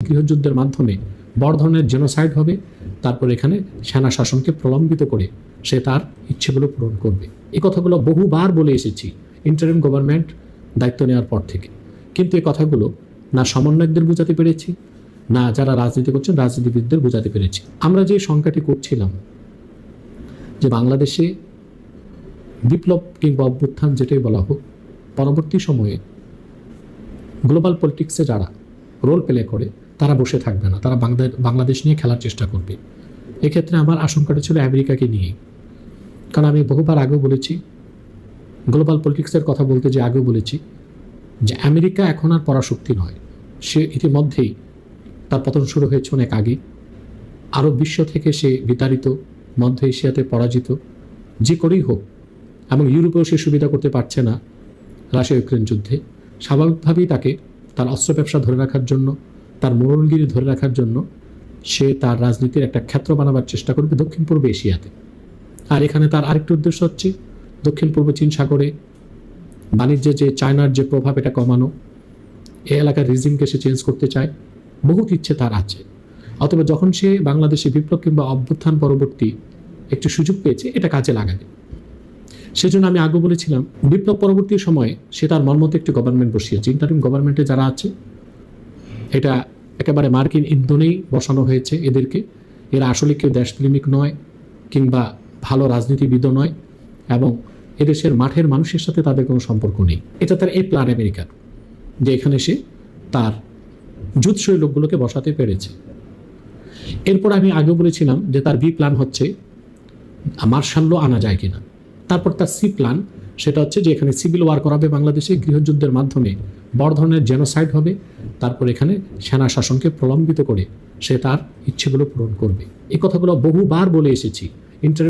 গৃহযুদ্ধের মাধ্যমে বড় ধরনের জেনোসাইড হবে, তারপর এখানে সেনা শাসনকে প্রলম্বিত করে সে তার ইচ্ছেগুলো পূরণ করবে। এই কথাগুলো বহুবার বলে এসেছি ইন্টারিম গভর্নমেন্ট দায়িত্ব নেওয়ার পর থেকে, কিন্তু এই কথাগুলো না সমন্বয়কদের বোঝাতে পেরেছি, না যারা রাজনীতি করছেন রাজনীতিবিদদের বোঝাতে পেরেছি। আমরা যে শঙ্কাটি করছিলাম যে বাংলাদেশে বিপ্লব কিংবা অভ্যুত্থান যেটাই বলা হোক, পরবর্তী সময়ে গ্লোবাল পলিটিক্সে যারা রোল প্লে করে তারা বসে থাকবে না, তারা বাংলাদেশ নিয়ে খেলার চেষ্টা করবে। এক্ষেত্রে আমার আশঙ্কাটা ছিল আমেরিকাকে নিয়ে, কারণ আমি বহুবার আগেও বলেছি, গ্লোবাল পলিটিক্সের কথা বলতে যে আগেও বলেছি যে আমেরিকা এখন আর পরাশক্তি নয়, সে ইতিমধ্যেই তার পতন শুরু হয়েছে অনেক আগে। আরব বিশ্ব থেকে সে বিতাড়িত, মধ্য এশিয়াতে পরাজিত, যে করেই হোক, এবং ইউরোপেও সে সুবিধা করতে পারছে না রাশিয়া ইউক্রেন যুদ্ধে। স্বাভাবিকভাবেই তাকে তার অস্ত্র ব্যবসা ধরে রাখার জন্য, তার মোড়লগিরি ধরে রাখার জন্য সে তার রাজনীতির একটা ক্ষেত্র বানাবার চেষ্টা করবে দক্ষিণ পূর্ব এশিয়াতে। আর এখানে তার আরেকটি উদ্দেশ্য হচ্ছে দক্ষিণ পূর্ব চীন সাগরে বাণিজ্যে যে চায়নার যে প্রভাব এটা কমানো, এই এলাকার রিজিমকে সে চেঞ্জ করতে চায়, বহুত ইচ্ছে তার আছে। অথবা যখন সে বাংলাদেশে বিপ্লব কিংবা অভ্যুত্থান পরবর্তী একটি সুযোগ পেয়েছে, এটা কাজে লাগাবে। সেজন্য আমি আগে বলেছিলাম বিপ্লব পরবর্তী সময়ে সে তার মনমতো একটি গভর্নমেন্ট বসিয়েছে। ইন্টারিম গভর্নমেন্টে যারা আছে এটা একেবারে মার্কিন ইন্ধনেই বসানো হয়েছে এদেরকে। এরা আসলে কেউ দেশপ্রেমিক নয় কিংবা ভালো রাজনীতিবিদও নয়, এবং এদেশের মাঠের মানুষের সাথে তাদের কোনো সম্পর্ক নেই। এটা তার এই প্ল্যান আমেরিকার, যে এখানে সে তার জুৎসই লোকগুলোকে বসাতে পেরেছে। এরপর আমি আগেও বলেছিলাম যে তার বি প্ল্যান হচ্ছে মার্শাল ল আনা যায় কিনা। তারপর তার সি প্ল্যান, সেটা হচ্ছে যে এখানে সিভিল ওয়ার করাবে বাংলাদেশে, গৃহযুদ্ধের মাধ্যমে বড় ধরনের জেনোসাইড হবে, তারপর এখানে সেনা শাসনকে প্রলম্বিত করে সে তার ইচ্ছেগুলো পূরণ করবে। এই কথাগুলো বহুবার বলে এসেছি।